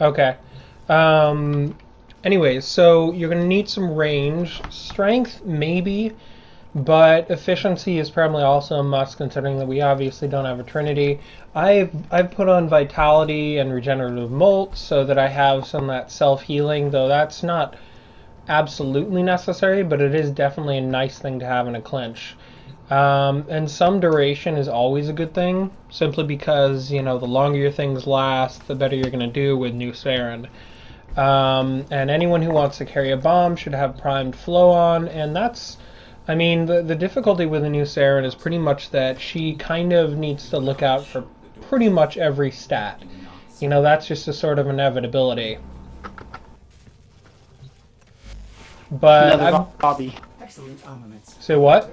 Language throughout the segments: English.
Okay. Um, Anyways, so you're going to need some range. Strength, maybe, but efficiency is probably also a must considering that we obviously don't have a Trinity. I've put on Vitality and Regenerative Molt so that I have some of that self-healing, though that's not absolutely necessary, but it is definitely a nice thing to have in a clinch. And some duration is always a good thing, simply because, the longer your things last, the better you're going to do with new Saryn. And anyone who wants to carry a bomb should have primed flow on, and the difficulty with the new Saryn is pretty much that she kind of needs to look out for pretty much every stat. That's just a sort of inevitability. But Another I've... Bobby. Excellent armaments. Say what?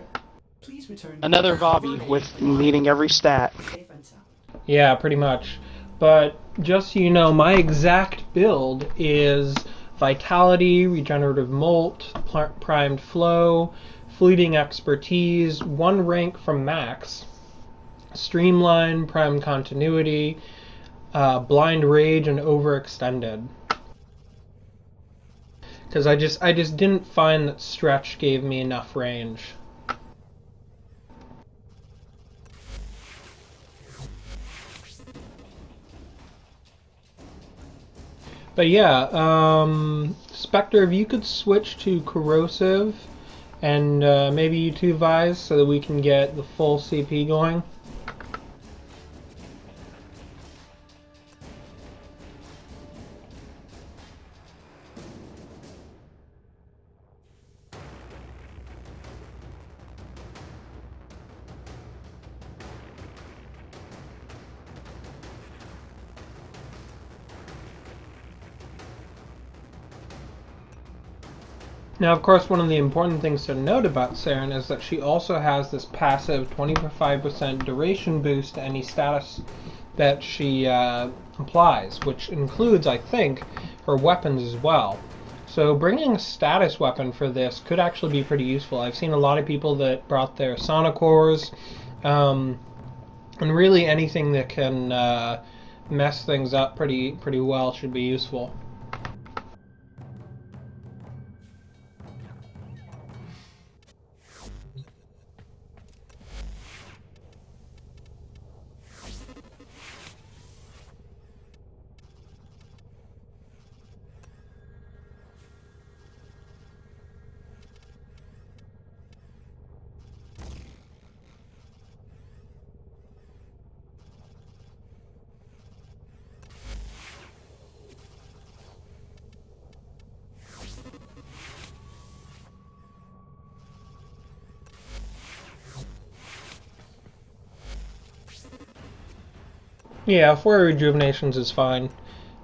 Please return. Another Bobby with needing every stat. Safe and sound. Yeah, pretty much. But just so you know, my exact build is Vitality, Regenerative Molt, Primed Flow, Fleeting Expertise, one rank from Max, Streamline, Primed Continuity, Blind Rage, and Overextended. Because I just didn't find that Stretch gave me enough range. But yeah, Spectre, if you could switch to Corrosive, and maybe you two Vise, so that we can get the full CP going. Now, of course, one of the important things to note about Saryn is that she also has this passive 25% duration boost to any status that she applies, which includes, I think, her weapons as well. So bringing a status weapon for this could actually be pretty useful. I've seen a lot of people that brought their Sonicores, and really anything that can mess things up pretty well should be useful. Yeah, 4 rejuvenations is fine.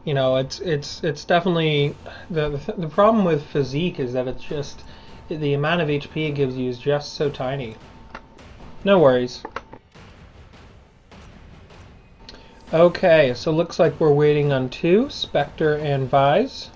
It's definitely the problem with physique is that it's just the amount of HP it gives you is just so tiny. No worries. Okay, so looks like we're waiting on 2, Spectre and Vise.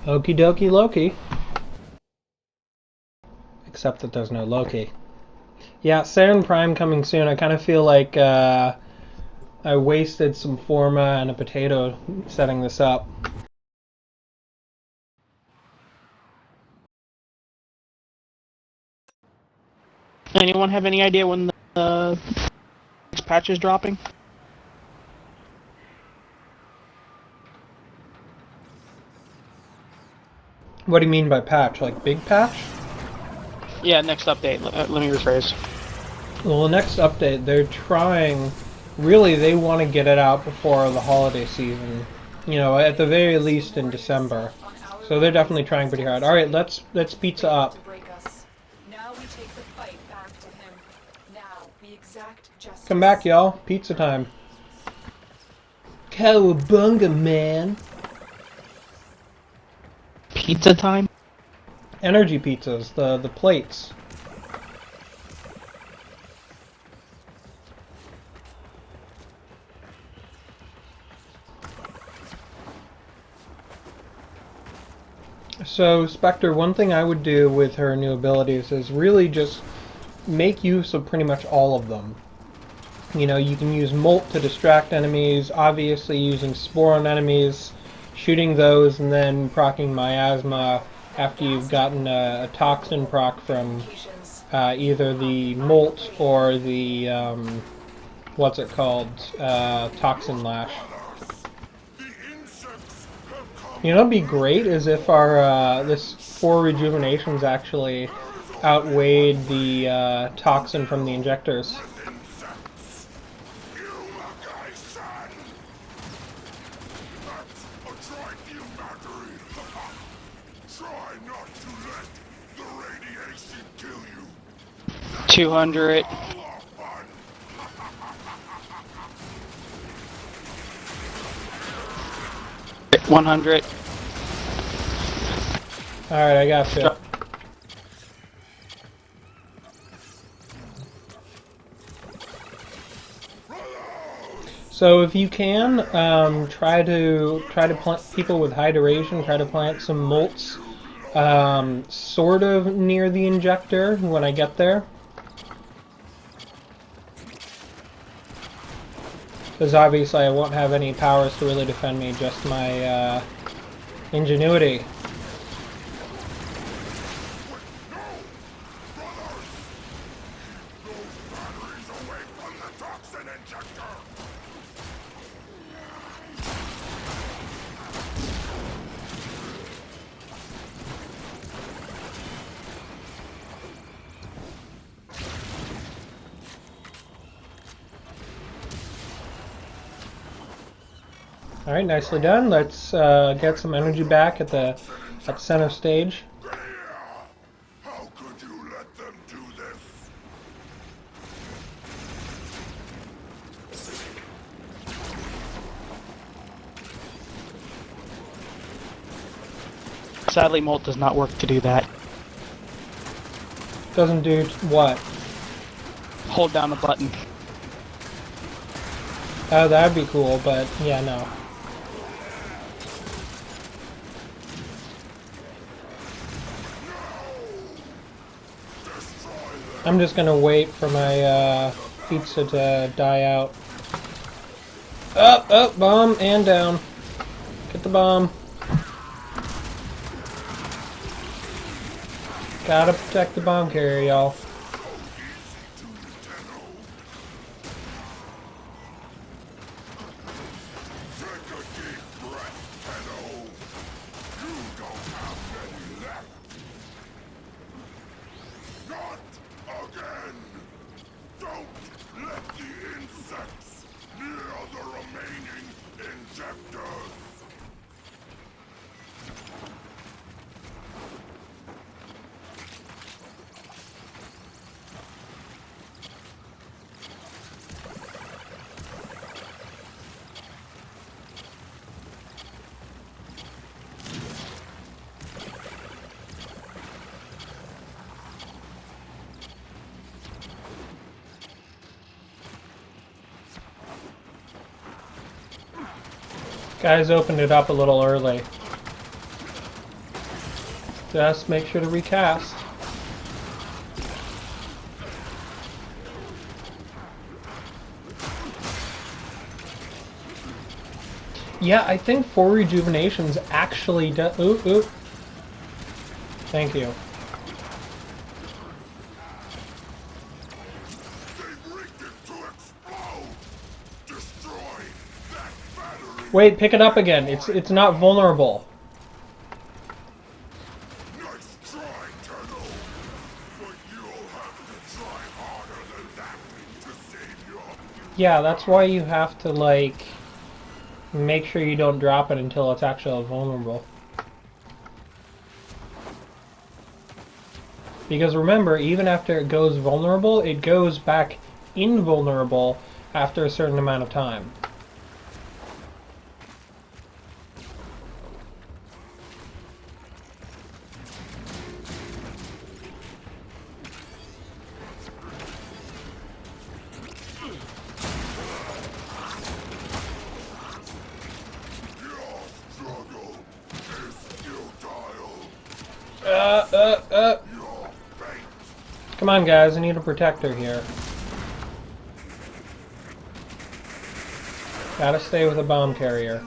Okie dokie Loki. Except that there's no Loki. Yeah, Saryn Prime coming soon. I kind of feel like I wasted some Forma and a potato setting this up. Anyone have any idea when the next patch is dropping? What do you mean by patch? Like big patch? Yeah, next update. Let me rephrase. Well, the next update, they're trying... Really, they want to get it out before the holiday season. At the very least in December. So they're definitely trying pretty hard. Alright, let's pizza up. Come back, y'all. Pizza time. Cowabunga, man. Pizza time? energy pizzas, the plates. So, Spectre, one thing I would do with her new abilities is really just make use of pretty much all of them. You know, you can use Molt to distract enemies, obviously using Spore on enemies, shooting those, and then proccing Miasma after you've gotten a Toxin proc from either the Molt or the, what's it called, Toxin Lash. You know, it'd be great is if our this 4 rejuvenations actually outweighed the toxin from the injectors. Try not to let the radiation kill you. 200. $100. Alright, I got you. So if you can, try to plant people with high duration. Try to plant some molts, sort of near the injector when I get there. Because obviously I won't have any powers to really defend me, just my ingenuity. Alright, nicely done. Let's get some energy back at the center stage. How could you let them do this? Sadly, Molt does not work to do that. Doesn't do what? Hold down the button. Oh, that'd be cool, but yeah, no. I'm just gonna wait for my pizza to die out. Up, up, bomb, and down. Get the bomb. Gotta protect the bomb carrier, y'all. Guys opened it up a little early. Just make sure to recast. Yeah, I think 4 rejuvenations actually do. Oop, oop. Thank you. Wait, pick it up again. It's not vulnerable. Nice try, Turtle. But you'll have to try harder than that to save your... Yeah, that's why you have to, like, make sure you don't drop it until it's actually vulnerable. Because remember, even after it goes vulnerable, it goes back invulnerable after a certain amount of time. Come on, guys. I need a protector here. Gotta stay with a bomb carrier.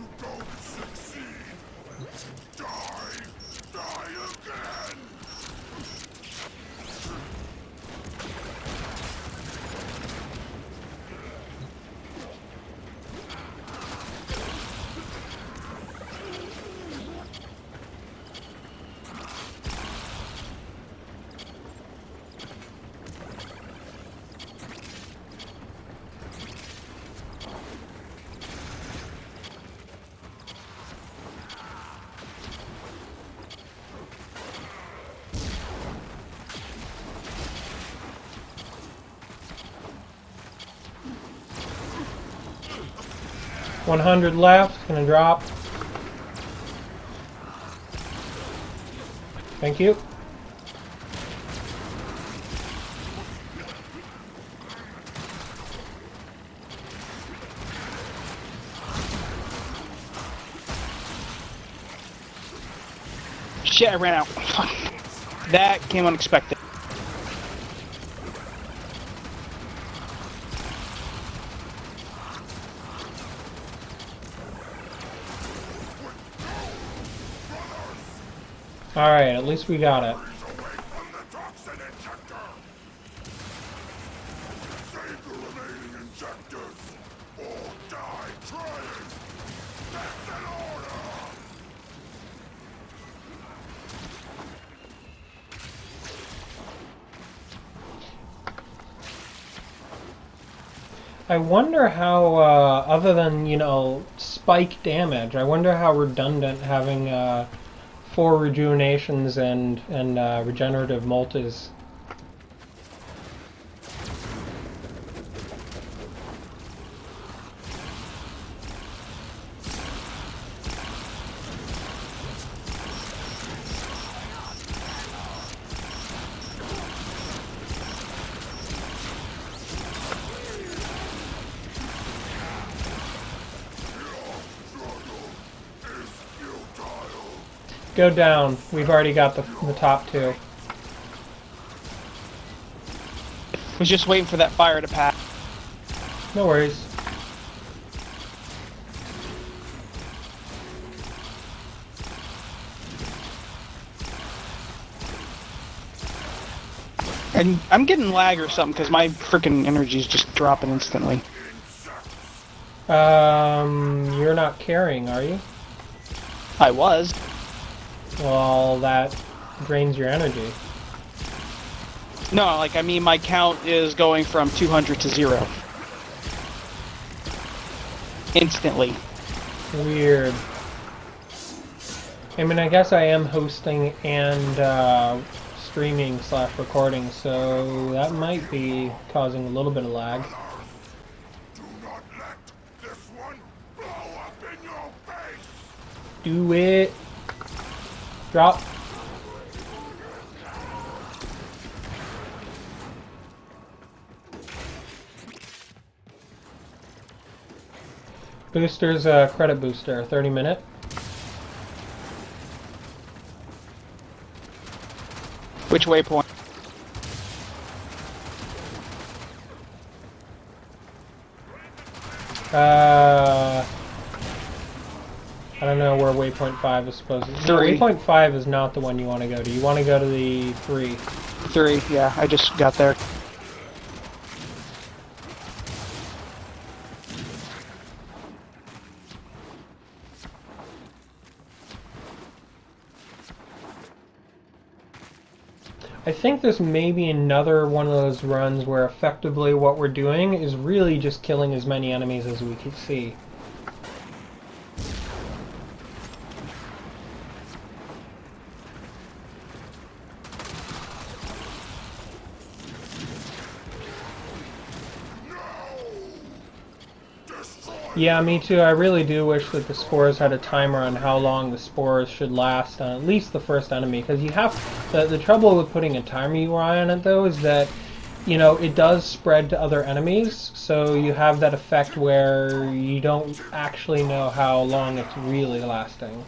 $100 left. Gonna drop. Thank you. Shit, I ran out. That came unexpected. Alright, at least we got it. I wonder how, other than, you know, spike damage, I wonder how redundant having 4 rejuvenations and regenerative molt is. Go down. We've already got the top 2. Was just waiting for that fire to pass. No worries. And I'm getting lag or something because my freaking energy's just dropping instantly. You're not carrying, are you? I was. Well, that drains your energy. No, like, I mean, my count is going from 200 to 0. Instantly. Weird. I mean, I guess I am hosting and streaming / recording, so that might be causing a little bit of lag. Do not let this one blow up in your face! Do it! Drop. Booster's a credit booster, 30-minute. Which waypoint? I don't know where waypoint 5 is supposed to be. 3. Waypoint 5 is not the one you want to go to. You want to go to the 3. 3, yeah, I just got there. I think this may be another one of those runs where effectively what we're doing is really just killing as many enemies as we can see. Yeah, me too. I really do wish that the spores had a timer on how long the spores should last on at least the first enemy, because you have the trouble with putting a timer UI on it though is that, you know, it does spread to other enemies, so you have that effect where you don't actually know how long it's really lasting.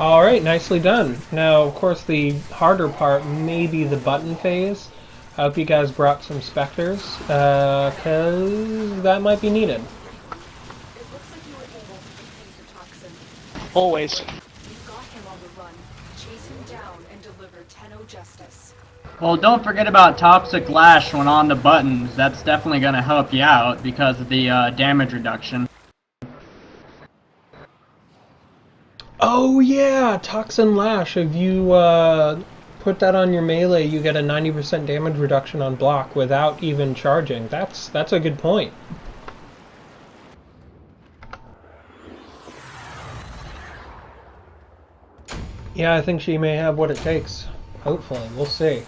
Alright, nicely done. Now, of course, the harder part may be the button phase. I hope you guys brought some specters, because that might be needed. It looks like you were able to defeat the toxin. Always. You've got him on the run. Chase him down and deliver Tenno justice. Well, don't forget about Toxic Lash when on the buttons. That's definitely going to help you out because of the damage reduction. Oh yeah, Toxin Lash. If you put that on your melee, you get a 90% damage reduction on block without even charging. That's a good point. Yeah, I think she may have what it takes. Hopefully, we'll see.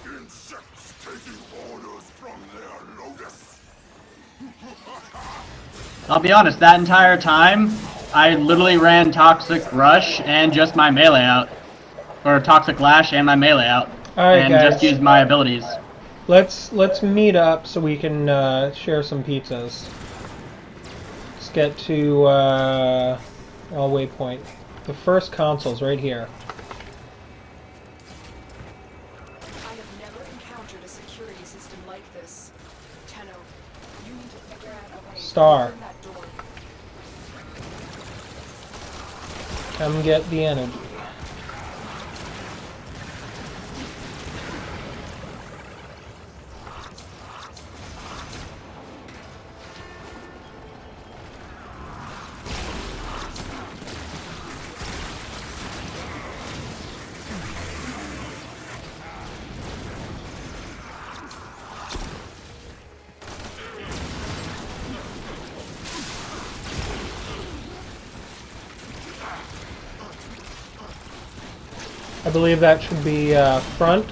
Insects taking orders from their lotus. I'll be honest, that entire time, I literally ran Toxic Rush and just my melee out. Or Toxic Lash and my melee out. Alright, and guys. just used my abilities. Let's meet up so we can share some pizzas. Let's get to waypoint. The first console's right here. I have never encountered a security system like this. Tenno, you need to figure out a way Star. to open that door. Come get the energy. I believe that should be front.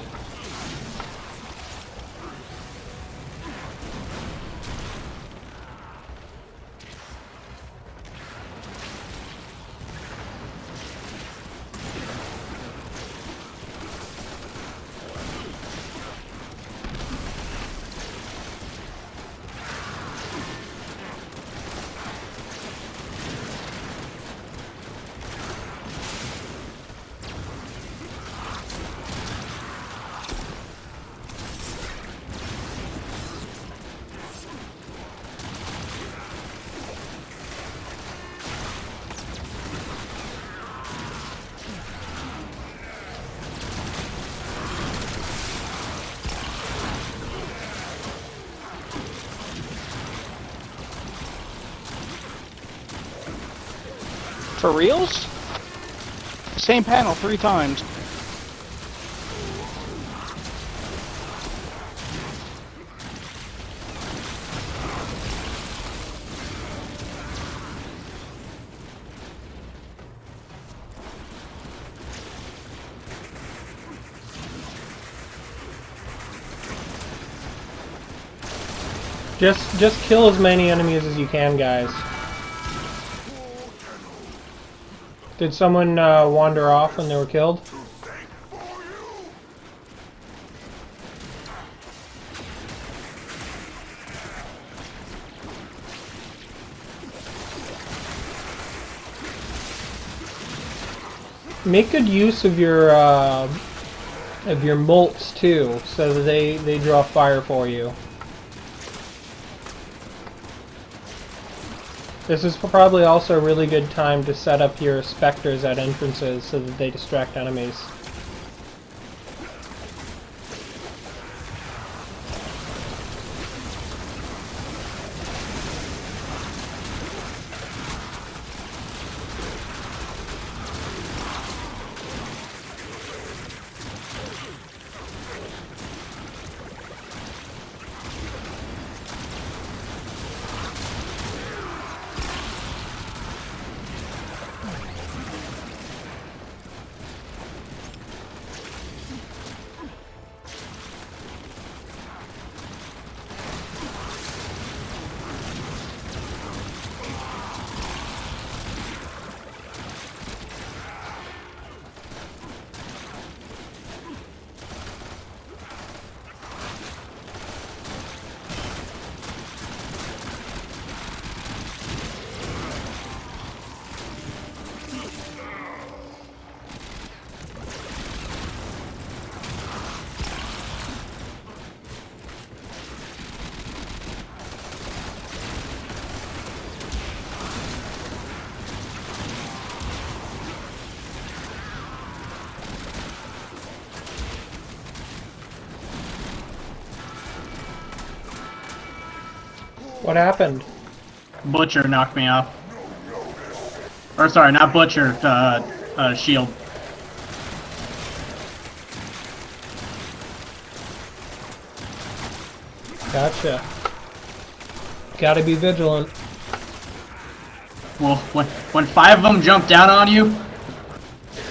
For reals? Same panel 3 times. Just kill as many enemies as you can, guys. Did someone wander off when they were killed? Make good use of your molts too, so that they draw fire for you. This is probably also a really good time to set up your specters at entrances so that they distract enemies. What happened? Butcher knocked me off. Or sorry, not Butcher, Shield. Gotcha. Gotta be vigilant. Well, when 5 of them jump down on you,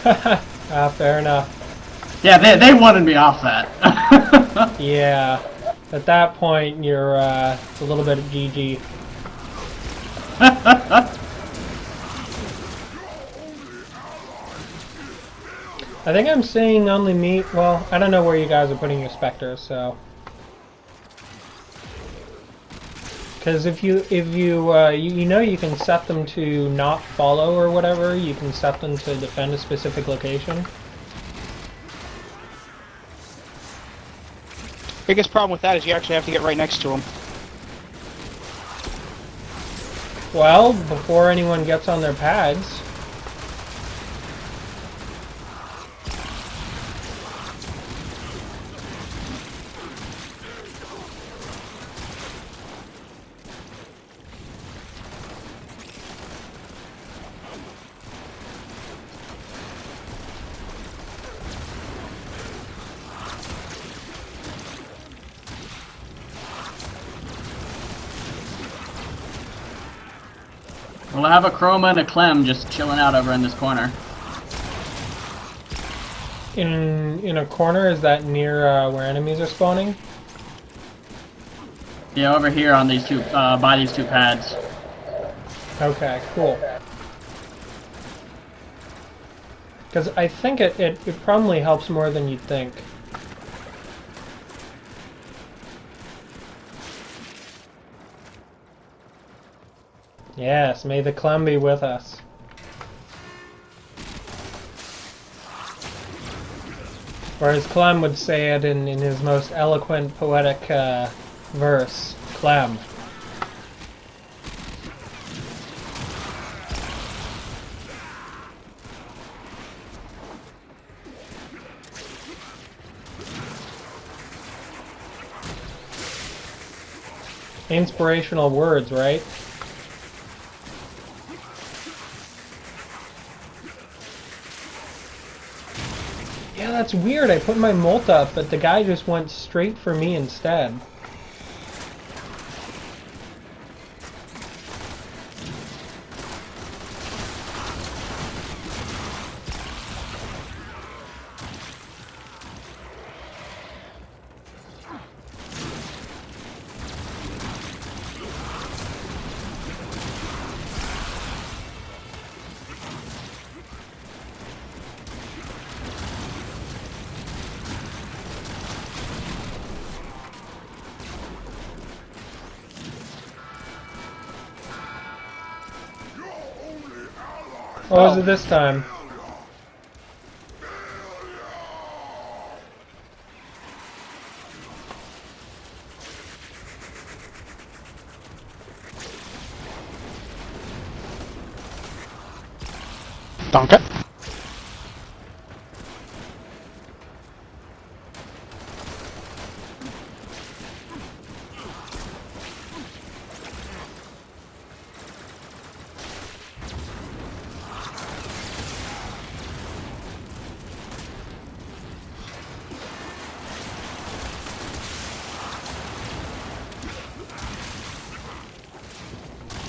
Fair enough. yeah, they wanted me off that. Yeah. At that point, you're a little bit of GG. I think I'm seeing only me. Well, I don't know where you guys are putting your specters, so. Because if you know you can set them to not follow or whatever, you can set them to defend a specific location. Biggest problem with that is you actually have to get right next to them. Well, before anyone gets on their pads. We'll have a Chroma and a Clem just chilling out over in this corner. In a corner, is that near where enemies are spawning? Yeah, over here on these two, by these 2 pads. Okay, cool. Because I think it probably helps more than you'd think. Yes, may the Clem be with us. Or as Clem would say it in his most eloquent, poetic verse, Clem. Inspirational words, right? Yeah, that's weird. I put my molt up, but the guy just went straight for me instead. What was it this time? Danke.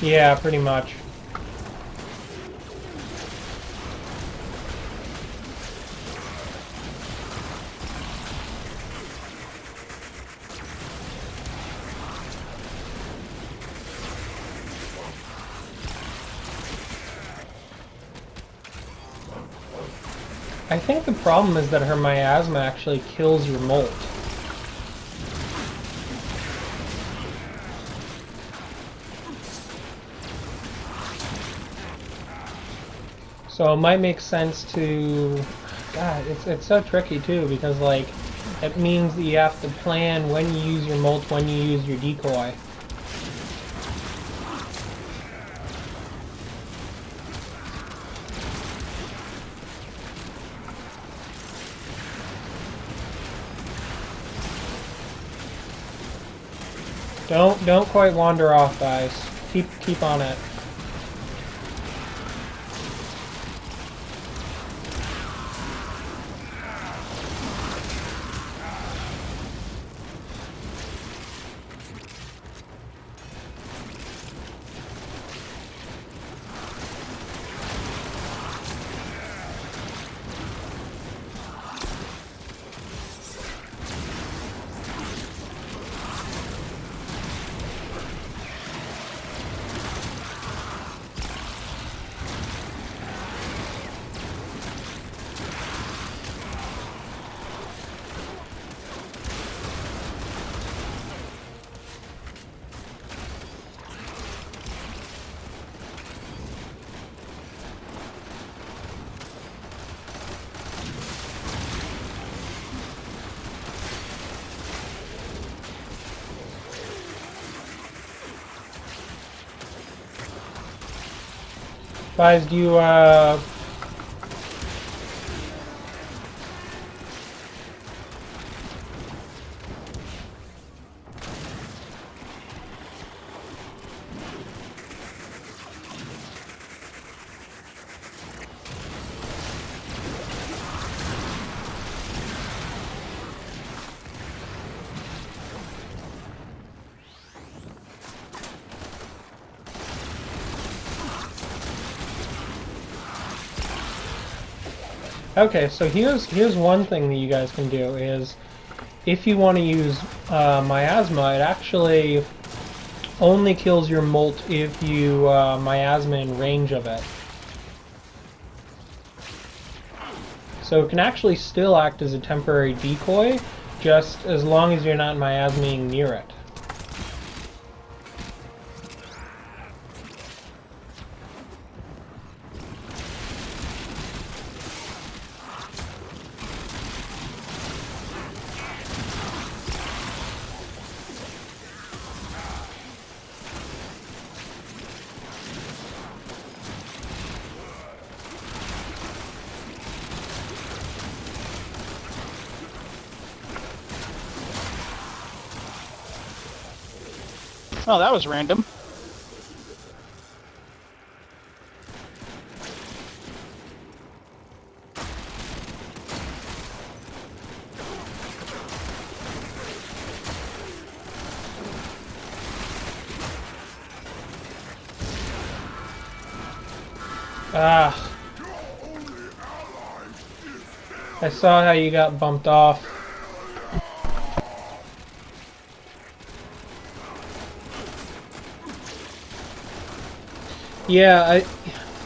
Yeah, pretty much. I think the problem is that her miasma actually kills your molt. So it might make sense to... God, it's so tricky too, because like, it means that you have to plan when you use your molt, when you use your decoy. Don't quite wander off, guys. Keep on it. Guys, do you Okay, so here's one thing that you guys can do is, if you want to use miasma, it actually only kills your molt if you miasma in range of it. So it can actually still act as a temporary decoy, just as long as you're not miasmaing near it. Oh, that was random. Ah. I saw how you got bumped off. Yeah,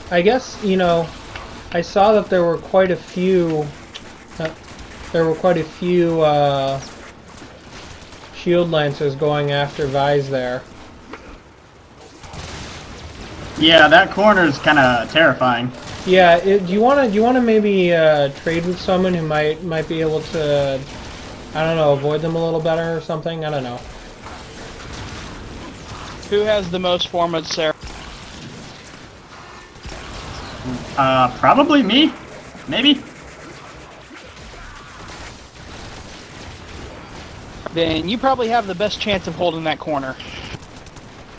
I guess, you know, I saw that there were quite a few shield lancers going after Vey's there. Yeah, that corner is kind of terrifying. Yeah, do you wanna maybe trade with someone who might be able to, I don't know, avoid them a little better or something? I don't know. Who has the most formed Saryn? Probably me. Maybe. Then you probably have the best chance of holding that corner.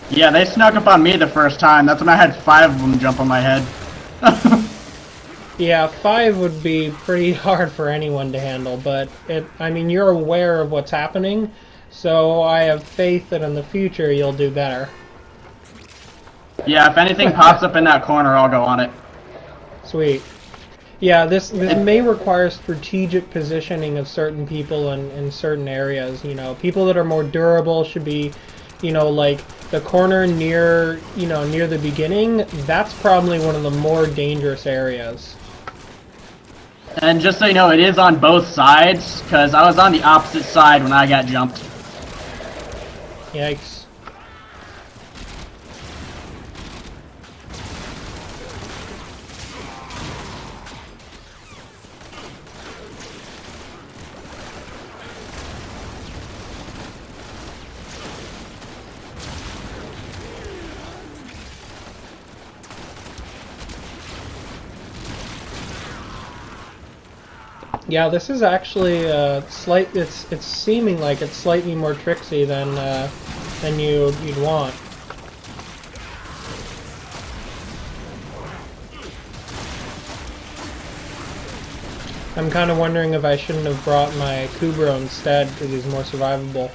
Yeah, they snuck up on me the first time. That's when I had 5 of them jump on my head. Yeah, 5 would be pretty hard for anyone to handle, but I mean, you're aware of what's happening, so I have faith that in the future you'll do better. Yeah, if anything pops up in that corner, I'll go on it. Sweet. Yeah, this may require strategic positioning of certain people in certain areas. You know, people that are more durable should be, you know, like the corner near the beginning. That's probably one of the more dangerous areas. And just so you know, it is on both sides, because I was on the opposite side when I got jumped. Yikes. Yeah, this is actually it's seeming like it's slightly more tricksy than than you'd want. I'm kind of wondering if I shouldn't have brought my Kubro instead, because he's more survivable.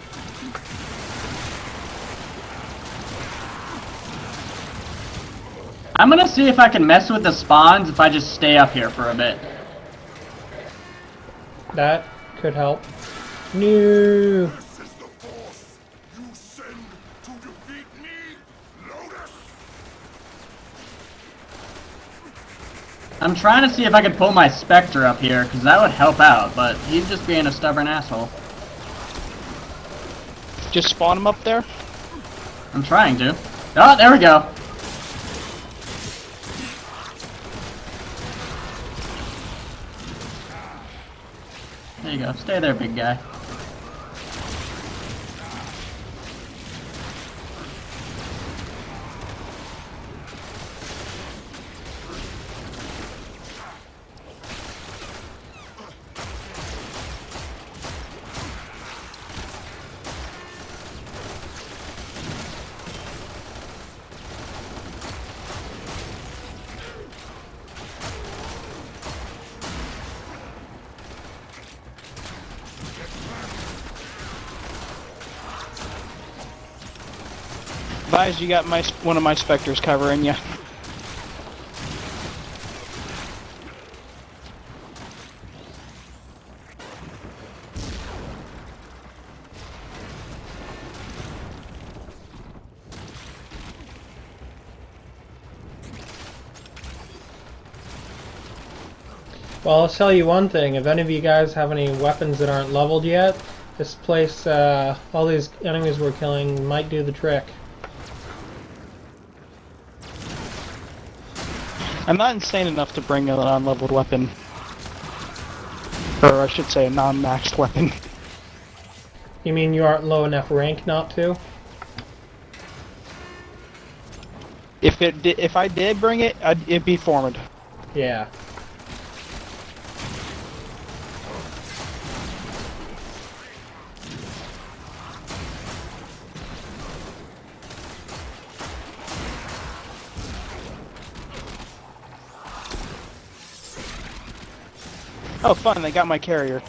I'm gonna see if I can mess with the spawns if I just stay up here for a bit. That could help. No. This is the force you send to defeat me, Lotus. I'm trying to see if I can pull my Spectre up here, because that would help out, but he's just being a stubborn asshole. Just spawn him up there. I'm trying to. Oh, there we go. There you go. Stay there, big guy. Advise you got one of my specters covering you. Well, I'll tell you one thing. If any of you guys have any weapons that aren't leveled yet, this place, all these enemies we're killing might do the trick. I'm not insane enough to bring a non-leveled weapon. Or I should say a non-maxed weapon. You mean you aren't low enough rank not to? If I did bring it, it'd be formed. Yeah. Oh, fun! They got my carrier.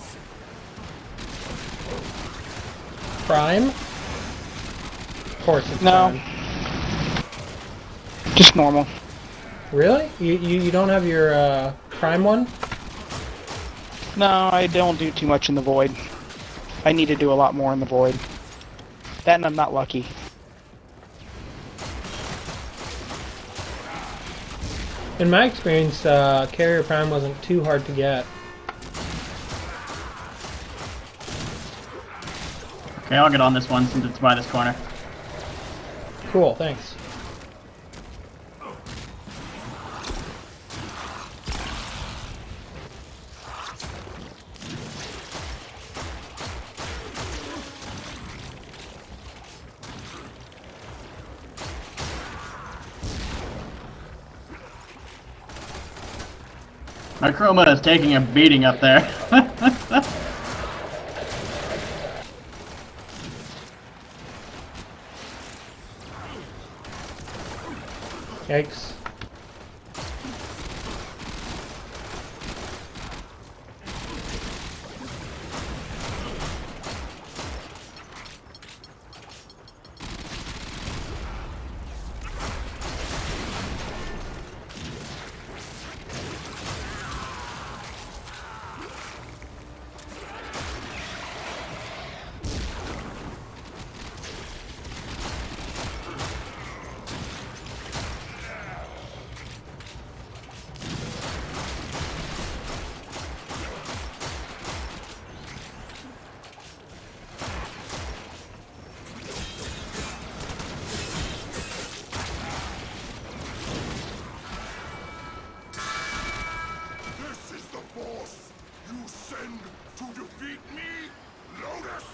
Prime? Of course it's No. Prime. Just normal. Really? You don't have your Prime one? No, I don't do too much in the void. I need to do a lot more in the void. That and I'm not lucky. In my experience, Carrier Prime wasn't too hard to get. Okay, I'll get on this one since it's by this corner. Cool, thanks. My Chroma is taking a beating up there. Yikes. This is the force you send to defeat me, Lotus.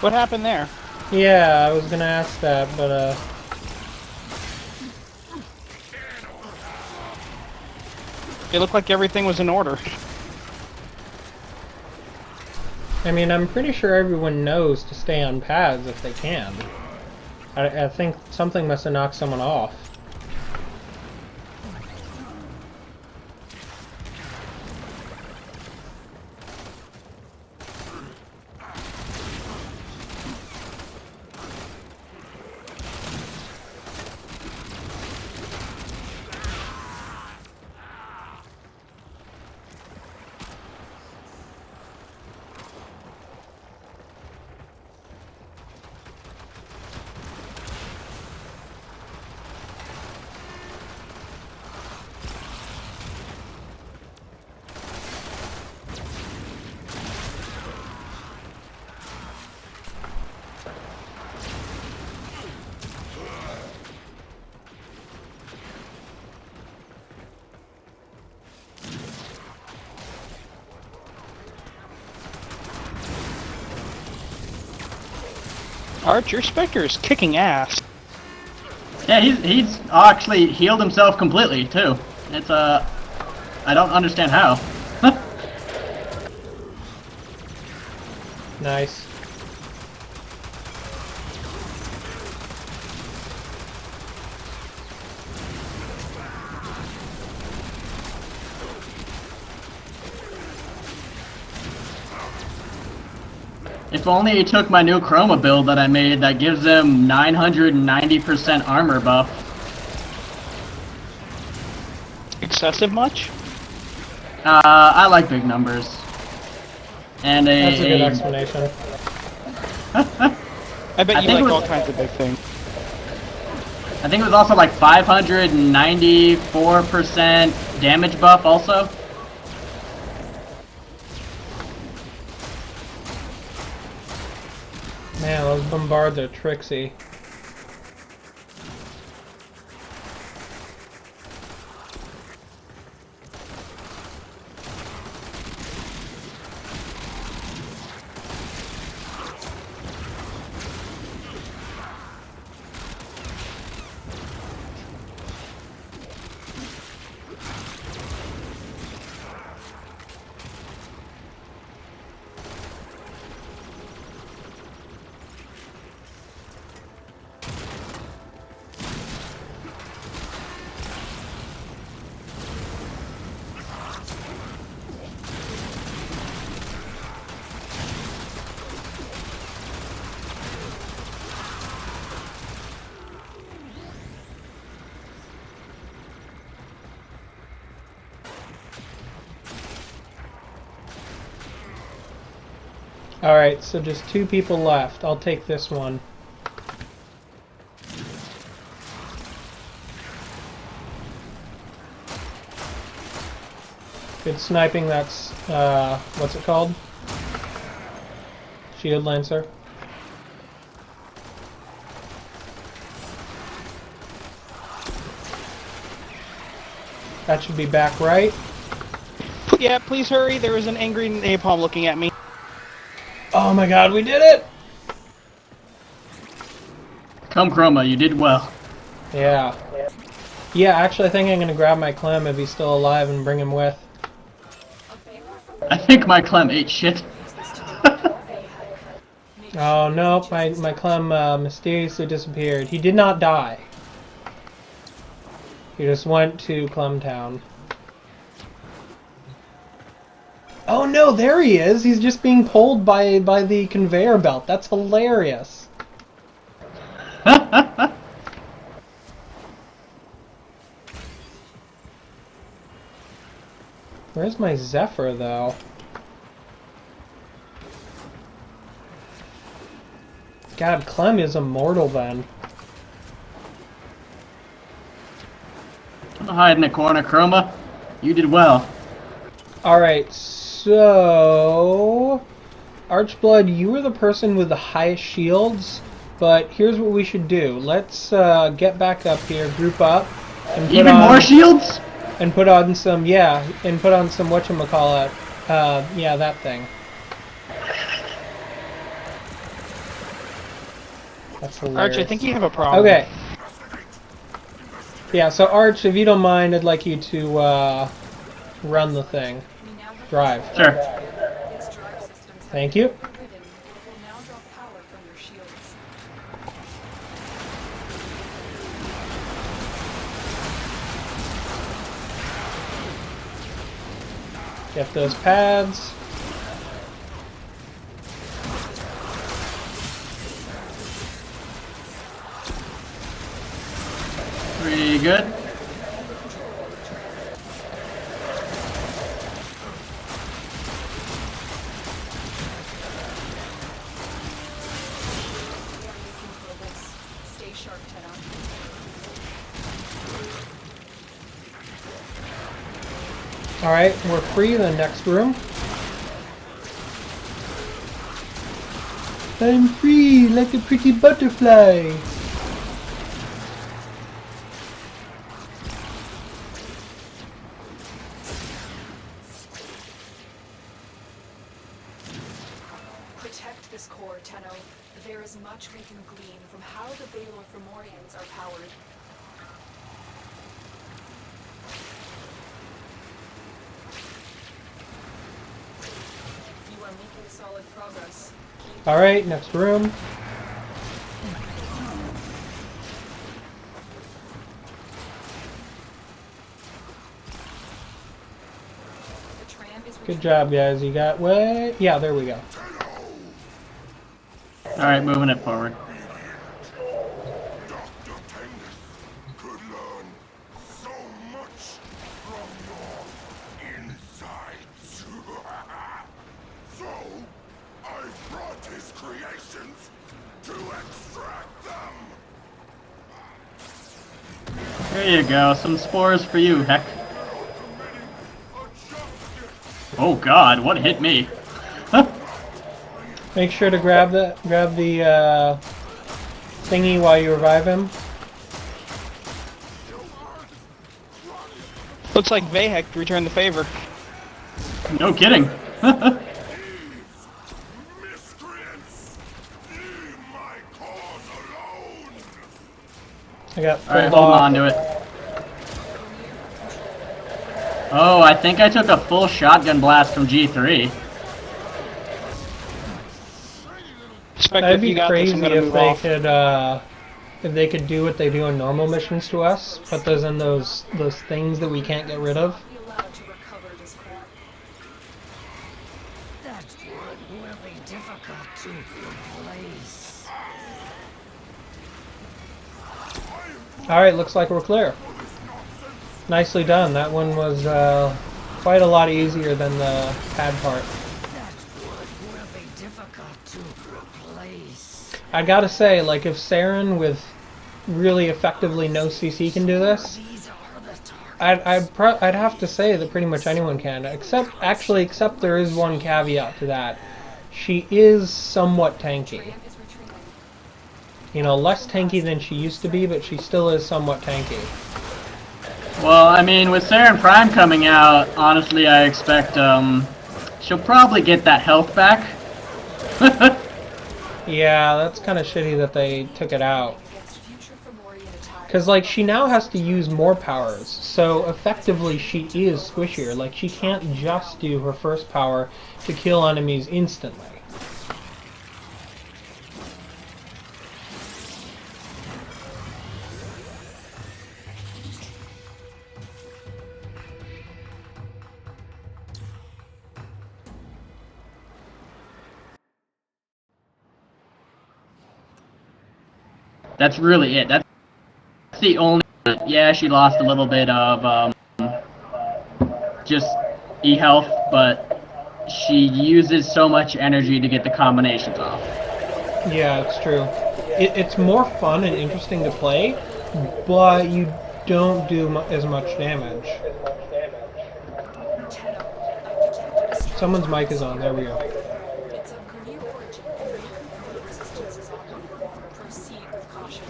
What happened there? Yeah, I was gonna ask that, but It looked like everything was in order. I mean, I'm pretty sure everyone knows to stay on pads if they can. I think something must have knocked someone off. Arch, your Spectre is kicking ass. Yeah, he's actually healed himself completely too. It's I don't understand how. Nice. If only he took my new Chroma build that I made that gives him 990% armor buff. Excessive much? I like big numbers. And That's a good explanation. I bet I you think like it was- all kinds of big things. I think it was also like 594% damage buff also. Man, those bombards are tricksy. Alright, so just 2 people left. I'll take this one. Good sniping, that's, what's it called? Shield Lancer. That should be back right. Yeah, please hurry. There is an angry napalm looking at me. Oh my god, we did it! Come Chroma, you did well. Yeah. Yeah, actually I think I'm gonna grab my Clem if he's still alive and bring him with. I think my Clem ate shit. Oh no, my Clem mysteriously disappeared. He did not die. He just went to Clem Town. Oh no, there he is! He's just being pulled by the conveyor belt. That's hilarious. Where's my Zephyr, though? God, Clem is immortal then. Don't hide in the corner, Chroma. You did well. Alright, so... Archblood, you were the person with the highest shields, but here's what we should do. Let's get back up here, group up, and put Even on, more shields? and put on some, yeah, and put on some whatchamacallit, yeah, that thing. That's hilarious. Arch, I think you have a problem. Okay. Yeah, so Arch, if you don't mind, I'd like you to run the thing. We now have Drive. Sure. its drive systems have Thank you. been overridden. It will now draw power from your shields. Get those pads. Pretty good. We are making progress. Stay sharp, Tenno. Alright, we're free in the next room. I'm free like a pretty butterfly. Protect this core, Tenno. There is much we can glean from how the Baylor Fomorians are powered. You are making solid progress. Keep Alright, next room. the tram is Good job, guys. You got way. Yeah, there we go. Alright, moving it forward. Dr. Tennis could learn so much from your insides. So, I brought his creations to extract them. There you go, some spores for you, Heck. Oh god, what hit me? Make sure to grab the thingy while you revive him. Looks like Vey Hek returned the favor. No kidding. Miscreants! Leave my cause alone! I got Alright, pulled hold off. on to it. Oh, I think I took a full shotgun blast from G3. Spectre, That'd if be you got this, crazy I'm gonna if move they off. could if they could do what they do in normal missions to us, put those in those things that we can't get rid of. be allowed to recover this core. That wood will be difficult to replace. Alright, looks like we're clear. Nicely done. That one was quite a lot easier than the pad part. That wood will be difficult to replace. I gotta say, like, if Saryn with really effectively no CC can do this, These are the targets. I'd have to say that pretty much anyone can. Except there is one caveat to that. She is somewhat tanky. Tram is retreating. You know, less tanky than she used to be, but she still is somewhat tanky. Well, I mean, with Saryn Prime coming out, honestly, I expect, she'll probably get that health back. Yeah, that's kind of shitty that they took it out. Against future Fomorian attacks. Because, like, she now has to use more powers, so effectively she is squishier. Like, she can't just do her first power to kill enemies instantly. That's really it. That's the only... Yeah, she lost a little bit of, just e-health, but she uses so much energy to get the combinations off. Yeah, it's true. It's more fun and interesting to play, but you don't do as much damage. Tenno, I've detected a strong Someone's mic is on. There we go. It's of Grenier origin, and may confer resistance on them. Proceed with caution.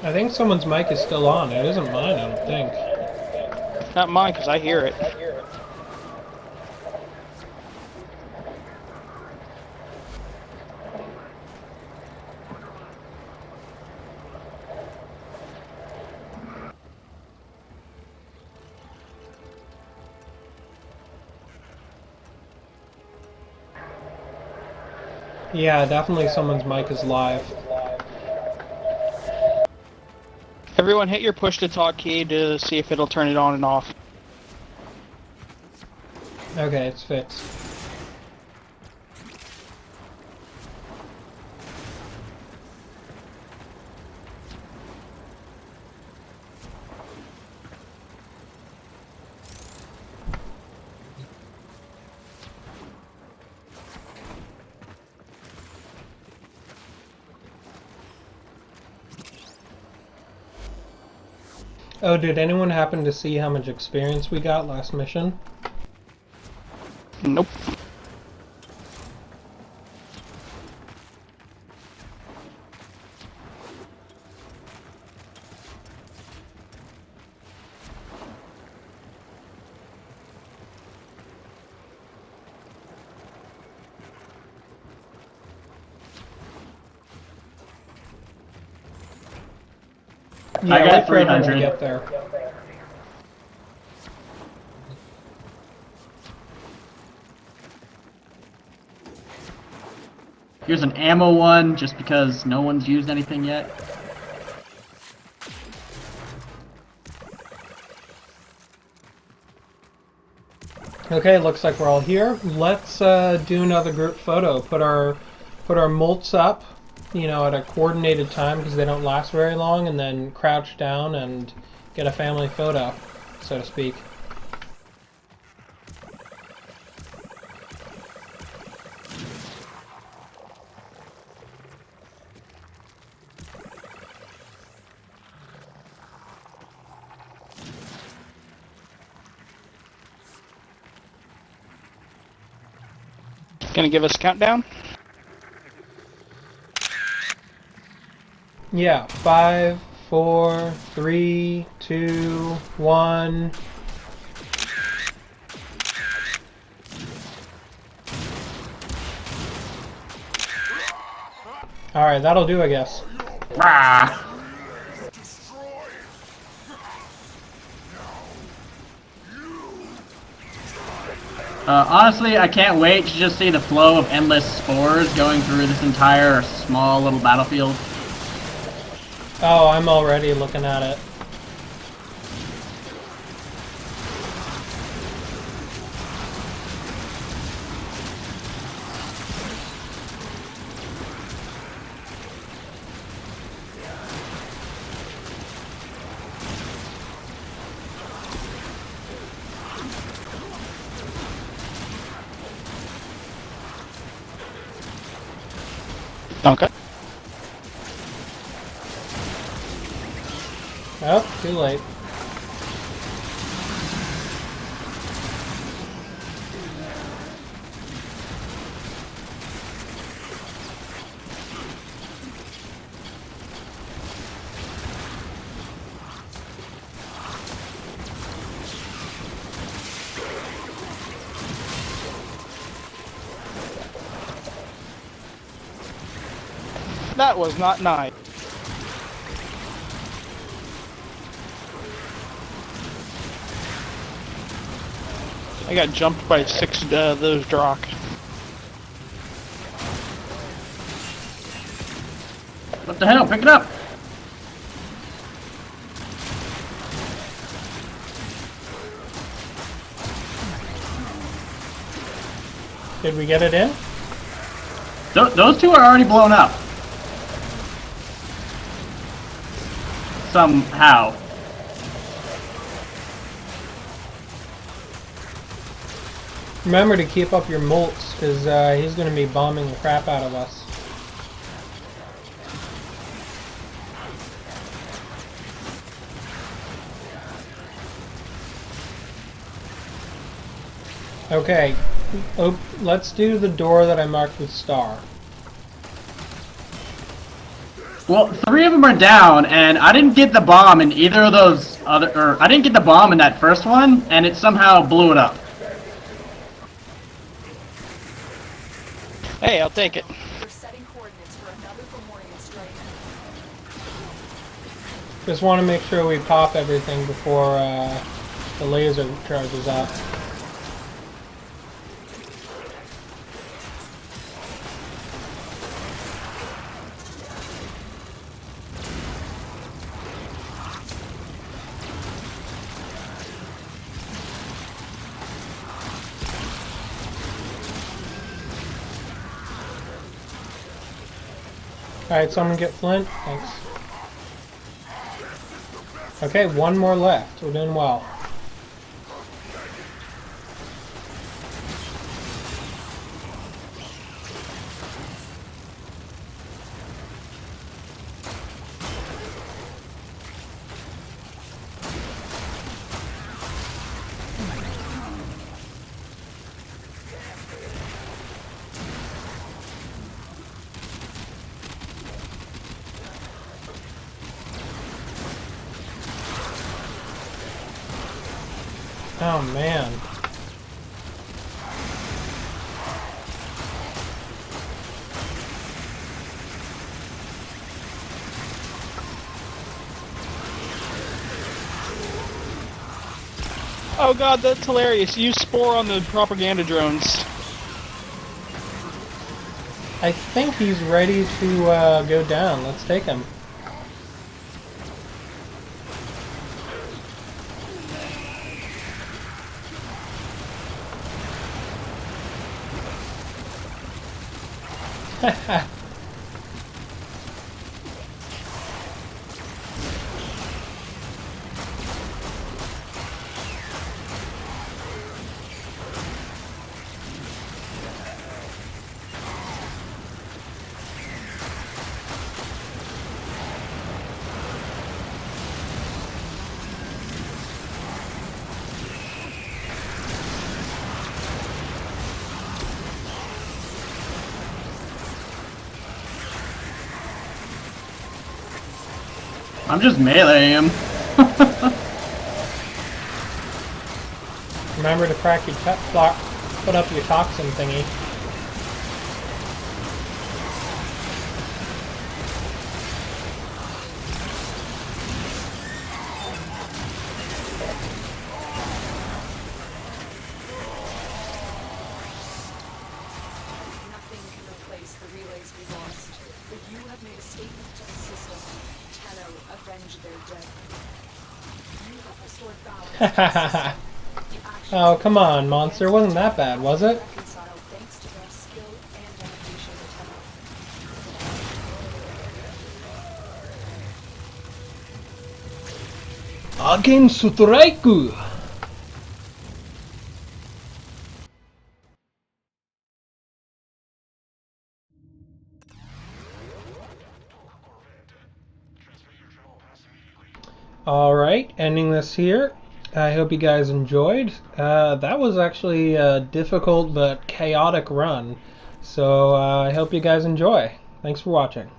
I think someone's mic is still on. It isn't mine, I don't think. Not mine, because I hear it. Yeah, definitely someone's mic is live. Everyone hit your push to talk key to see if it'll turn it on and off. Okay, it's fixed. Oh, did anyone happen to see how much experience we got last mission? Nope. Yeah, I got wait for everyone to 300. get there. Here's an ammo one, just because no one's used anything yet. Okay, looks like we're all here. Let's do another group photo. Put our molts up, you know, at a coordinated time because they don't last very long, and then crouch down and get a family photo, so to speak. Gonna give us a countdown? Yeah, 5, 4, 3, 2, 1. Alright, that'll do, I guess. Rah! Honestly, I can't wait to just see the flow of endless spores going through this entire small little battlefield. Oh, I'm already looking at it. Okay. Oh, too late. That was not nice. I got jumped by 6 those Drock. What the hell? Pick it up! Did we get it in? Those two are already blown up. Somehow. Remember to keep up your molts, because he's going to be bombing the crap out of us. Okay, let's do the door that I marked with star. Well, 3 of them are down, and I didn't get the bomb in either of those other, or I didn't get the bomb in that first one, and it somehow blew it up. Hey, I'll take it. We're setting coordinates for another Fomorian strike. Just want to make sure we pop everything before the laser charges up. Alright, someone get Flint. Thanks. Okay, 1 more left. We're doing well. Oh man. Oh god, that's hilarious. Use Spore on the propaganda drones. I think he's ready to go down. Let's take him. I'm just meleeing him. Remember to crack your put up your toxin thingy. Nothing can replace the relays we lost, but you have made a statement to the system. Tenno, avenge their death. You have restored balance to the system. The actions Oh, come on, monster. Wasn't that bad, was it? reconcile thanks to their skill and dedication to Tenno. Agen Sutraiku! Alright, ending this here. I hope you guys enjoyed. That was actually a difficult but chaotic run. So I hope you guys enjoy. Thanks for watching.